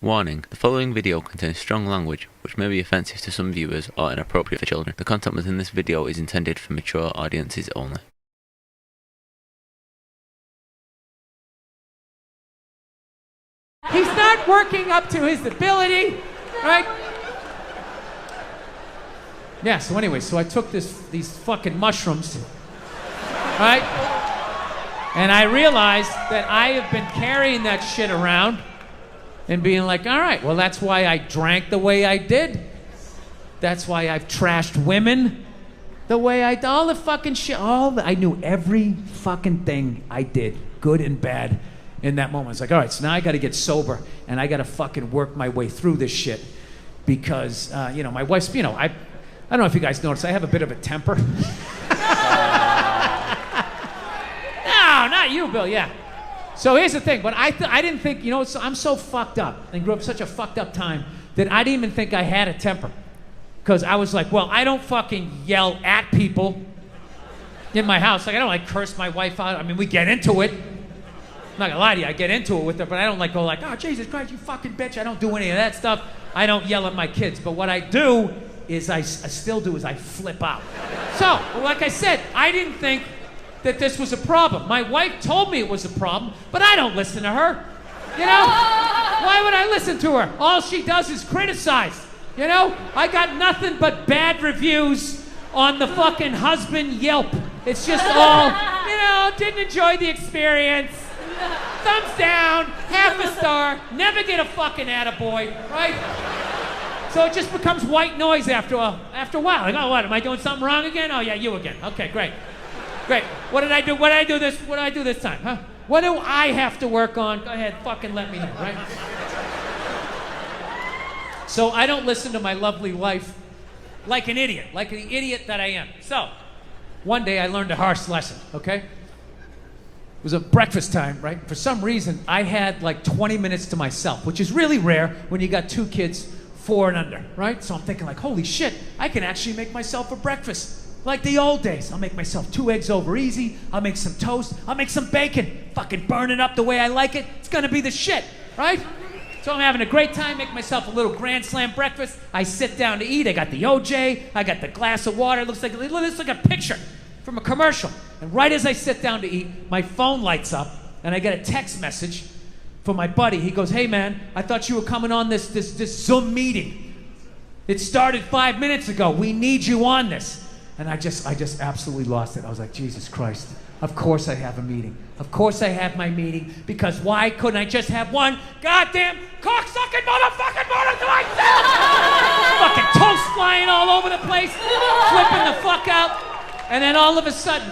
Warning: the following video contains strong language which may be offensive to some viewers or inappropriate for children. The content within this video is intended for mature audiences only. He's not working up to his ability, right? Yeah, so anyway, so I took these fucking mushrooms, right? And I realized that I have been carrying that shit around and being like, all right, well, that's why I drank the way I did. That's why I've trashed women the way I did. All the fucking shit, I knew every fucking thing I did, good and bad, in that moment. It's like, all right, so now I gotta get sober and I gotta fucking work my way through this shit because, my wife's, I don't know if you guys notice, I have a bit of a temper. No, not you, Bill, yeah. So here's the thing, but I didn't think, I'm so fucked up and grew up such a fucked up time that I didn't even think I had a temper. Because I was like, well, I don't fucking yell at people in my house. Like, I don't curse my wife out. I mean, we get into it. I'm not gonna lie to you, I get into it with her, but I don't go like, oh, Jesus Christ, you fucking bitch. I don't do any of that stuff. I don't yell at my kids. But what I do is I flip out. So, like I said, I didn't think that this was a problem. My wife told me it was a problem, but I don't listen to her. Why would I listen to her? All she does is criticize. I got nothing but bad reviews on the fucking husband Yelp. It's just all, didn't enjoy the experience. Thumbs down, half a star, never get a fucking attaboy, right? So it just becomes white noise after a while. Like, oh, what, am I doing something wrong again? Oh yeah, you again. Okay, great. Great. What did I do? What did I do this time? Huh? What do I have to work on? Go ahead, fucking let me know, right? So I don't listen to my lovely wife like an idiot that I am. So one day I learned a harsh lesson, okay? It was a breakfast time, right? For some reason, I had 20 minutes to myself, which is really rare when you got two kids, 4 and under, right? So I'm thinking holy shit, I can actually make myself a breakfast. Like the old days. I'll make myself 2 eggs over easy. I'll make some toast. I'll make some bacon. Fucking burn it up the way I like it. It's gonna be the shit, right? So I'm having a great time, make myself a little grand slam breakfast. I sit down to eat. I got the OJ. I got the glass of water. It looks like a picture from a commercial. And right as I sit down to eat, my phone lights up, and I get a text message from my buddy. He goes, hey man, I thought you were coming on this Zoom meeting. It started 5 minutes ago. We need you on this. And I just absolutely lost it. I was like, Jesus Christ, of course I have a meeting. Of course I have my meeting, because why couldn't I just have one goddamn cocksucking motherfucking motor like fucking toast flying all over the place, flipping the fuck out. And then all of a sudden,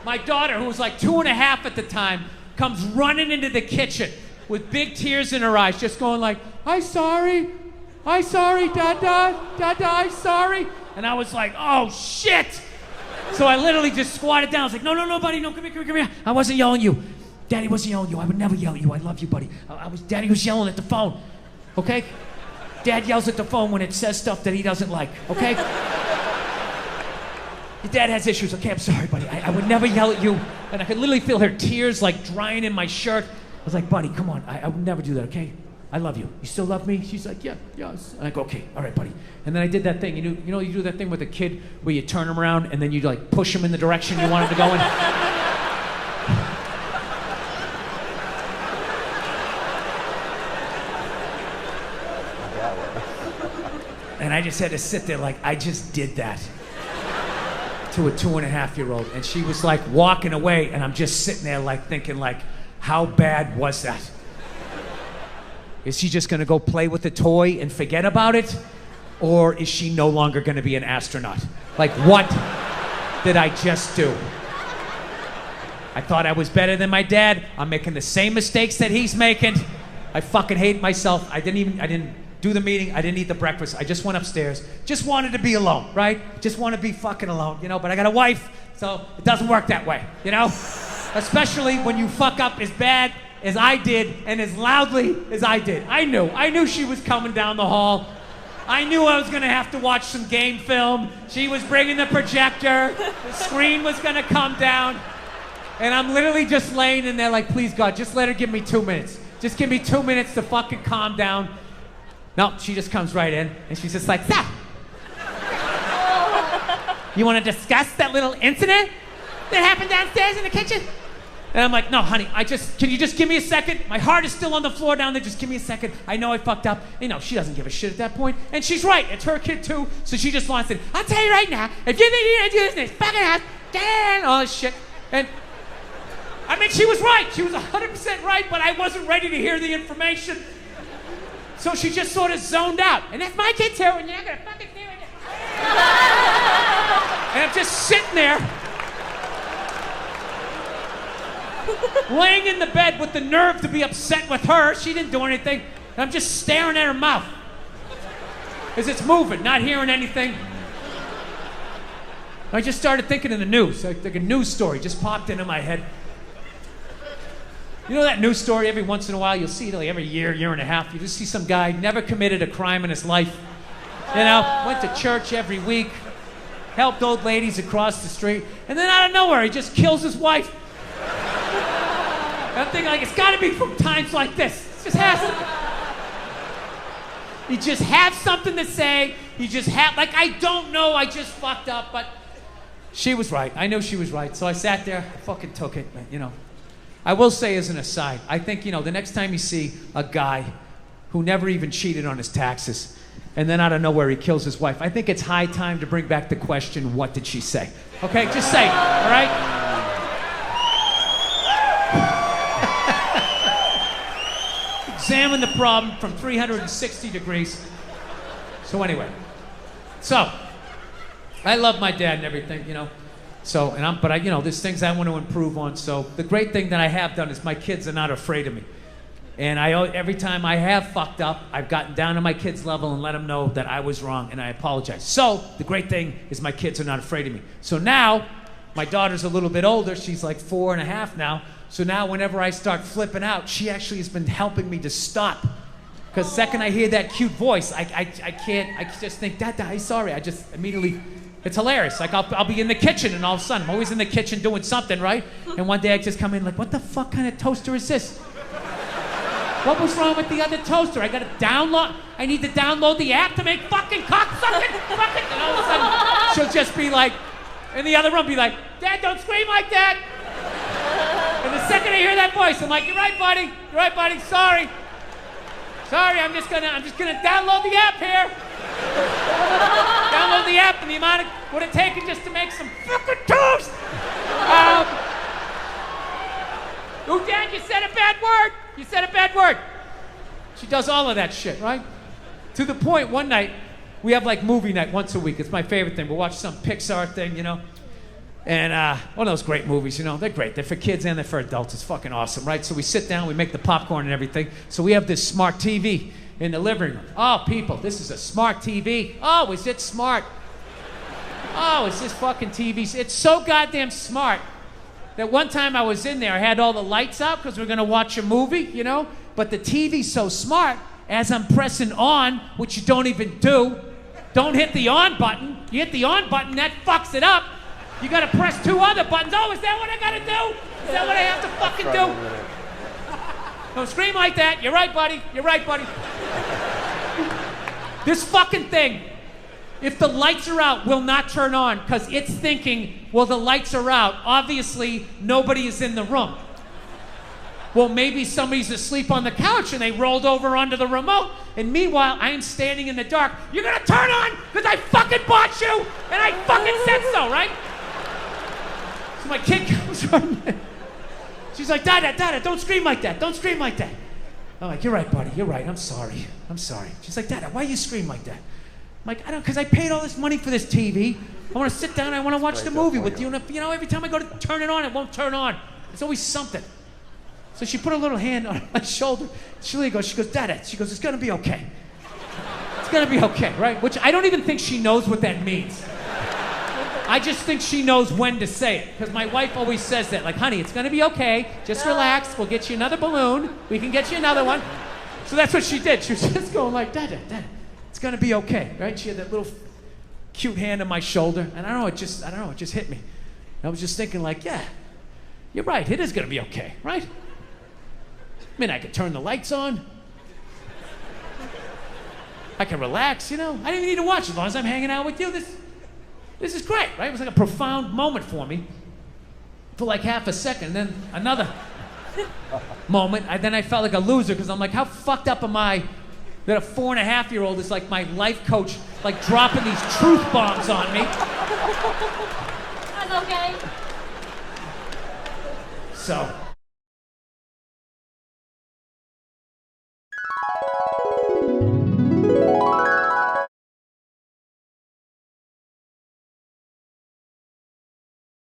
my daughter, who was 2.5 at the time, comes running into the kitchen with big tears in her eyes, just going I'm sorry, Dada, I'm sorry. And I was like, oh shit! So I literally just squatted down. I was like, no, buddy, no, come here. I wasn't yelling at you. Daddy wasn't yelling at you. I would never yell at you. I love you, buddy. Daddy was yelling at the phone, okay? Dad yells at the phone when it says stuff that he doesn't like, okay? Your dad has issues, okay? I'm sorry, buddy. I would never yell at you. And I could literally feel her tears drying in my shirt. I was like, buddy, come on. I would never do that, okay? I love you. You still love me? She's like, yeah, yes. And I go, okay, all right, buddy. And then I did that thing. You do that thing with a kid where you turn him around and then you push him in the direction you want him to go in. And I just had to sit there I just did that to a 2.5-year-old. And she was walking away, and I'm just sitting there thinking how bad was that? Is she just gonna go play with the toy and forget about it? Or is she no longer gonna be an astronaut? What did I just do? I thought I was better than my dad. I'm making the same mistakes that he's making. I fucking hate myself. I didn't do the meeting. I didn't eat the breakfast. I just went upstairs. Just wanted to be alone, right? Just want to be fucking alone, but I got a wife, so it doesn't work that way, Especially when you fuck up as bad as I did and as loudly as I did. I knew she was coming down the hall. I knew I was gonna have to watch some game film. She was bringing the projector. The screen was gonna come down. And I'm literally just laying in there please God, just let her give me 2 minutes. Just give me 2 minutes to fucking calm down. No, she just comes right in, and she's just like, "Stop! You want to discuss that little incident that happened downstairs in the kitchen?" And I'm like, "No, honey, can you just give me a second? My heart is still on the floor down there. Just give me a second. I know I fucked up." You know, she doesn't give a shit at that point. And she's right. It's her kid, too. So she just wants it. "I'll tell you right now, if you think you're going to do this in this fucking house, and all this shit." And, I mean, she was right. She was 100% right, but I wasn't ready to hear the information. So she just sort of zoned out. "And that's my kid, too, and you're not going to fucking do it." And I'm just sitting there, laying in the bed with the nerve to be upset with her. She didn't do anything. And I'm just staring at her mouth as it's moving, not hearing anything. I just started thinking of the news. Like a news story just popped into my head. You know that news story every once in a while? You'll see it like every year, year and a half. You just see some guy never committed a crime in his life. You know, went to church every week, helped old ladies across the street, and then out of nowhere, he just kills his wife. I'm thinking, like, it's got to be from times like this. It just has to be. He just has something to say. He just like, I don't know, I just fucked up, but she was right. I know she was right. So I sat there, I fucking took it, you know. I will say as an aside, I think, you know, the next time you see a guy who never even cheated on his taxes, and then out of nowhere he kills his wife, I think it's high time to bring back the question, what did she say? Okay, just say it, all right? Examine the problem from 360 degrees. So anyway, I love my dad and everything, you know. So, but you know, there's things I want to improve on. So the great thing that I have done is my kids are not afraid of me. And every time I have fucked up, I've gotten down to my kids' level and let them know that I was wrong and I apologize. So the great thing is my kids are not afraid of me. So now, my daughter's a little bit older. She's like 4.5 now. So now whenever I start flipping out, she actually has been helping me to stop. Because the second I hear that cute voice, I just think, Dad, I'm sorry. I just immediately, it's hilarious. Like I'll be in the kitchen and all of a sudden, I'm always in the kitchen doing something, right? And one day I just come in like, what the fuck kind of toaster is this? What was wrong with the other toaster? I need to download the app to make fucking cocksucking. Fucking, and all of a sudden, she'll just be like, in the other room, be like, Dad, don't scream like that. And the second I hear that voice, I'm like, you're right, buddy. You're right, buddy. Sorry, I'm just gonna download the app here. Download the app and the amount of what it taken just to make some fucking toast. Oh, Dad, you said a bad word. You said a bad word. She does all of that shit, right? To the point, one night, we have like movie night once a week. It's my favorite thing. We'll watch some Pixar thing, you know? And one of those great movies, you know? They're great. They're for kids and they're for adults. It's fucking awesome, right? So we sit down, we make the popcorn and everything. So we have this smart TV in the living room. Oh, people, this is a smart TV. Oh, is it smart? Oh, is this fucking TV? It's so goddamn smart that one time I was in there, I had all the lights out because we're going to watch a movie, you know? But the TV's so smart, as I'm pressing on, which you don't even do, don't hit the on button. You hit the on button, that fucks it up. You got to press 2 other buttons. Oh, is that what I got to do? Is that what I have to fucking do? Don't scream like that. You're right, buddy. You're right, buddy. This fucking thing, if the lights are out, will not turn on because it's thinking, well, the lights are out. Obviously, nobody is in the room. Well, maybe somebody's asleep on the couch and they rolled over onto the remote. And meanwhile, I am standing in the dark. You're going to turn on because I fucking bought you and I fucking said so, right? So my kid comes running. She's like, Dada, don't scream like that. Don't scream like that. I'm like, you're right, buddy. You're right. I'm sorry. She's like, Dada, why you scream like that? I'm like, I don't, because I paid all this money for this TV. I want to sit down. I want to watch the movie with you. And, you know, every time I go to turn it on, it won't turn on. There's always something. So she put a little hand on my shoulder. She goes, Dada. She goes, it's going to be okay. It's going to be okay, right? Which I don't even think she knows what that means. I just think she knows when to say it. Because my wife always says that. Like, honey, it's going to be okay. Just relax. We'll get you another balloon. We can get you another one. So that's what she did. She was just going like, Dada, it's going to be okay, right? She had that little cute hand on my shoulder. And I don't know, it just hit me. I was just thinking like, yeah, you're right. It is going to be okay, right? I mean, I could turn the lights on. I can relax, you know? I didn't need to watch as long as I'm hanging out with you. This is great, right? It was like a profound moment for me for like half a second. Then another moment, then I felt like a loser because I'm like, how fucked up am I that a 4.5-year-old is like my life coach, like dropping these truth bombs on me? That's okay. So.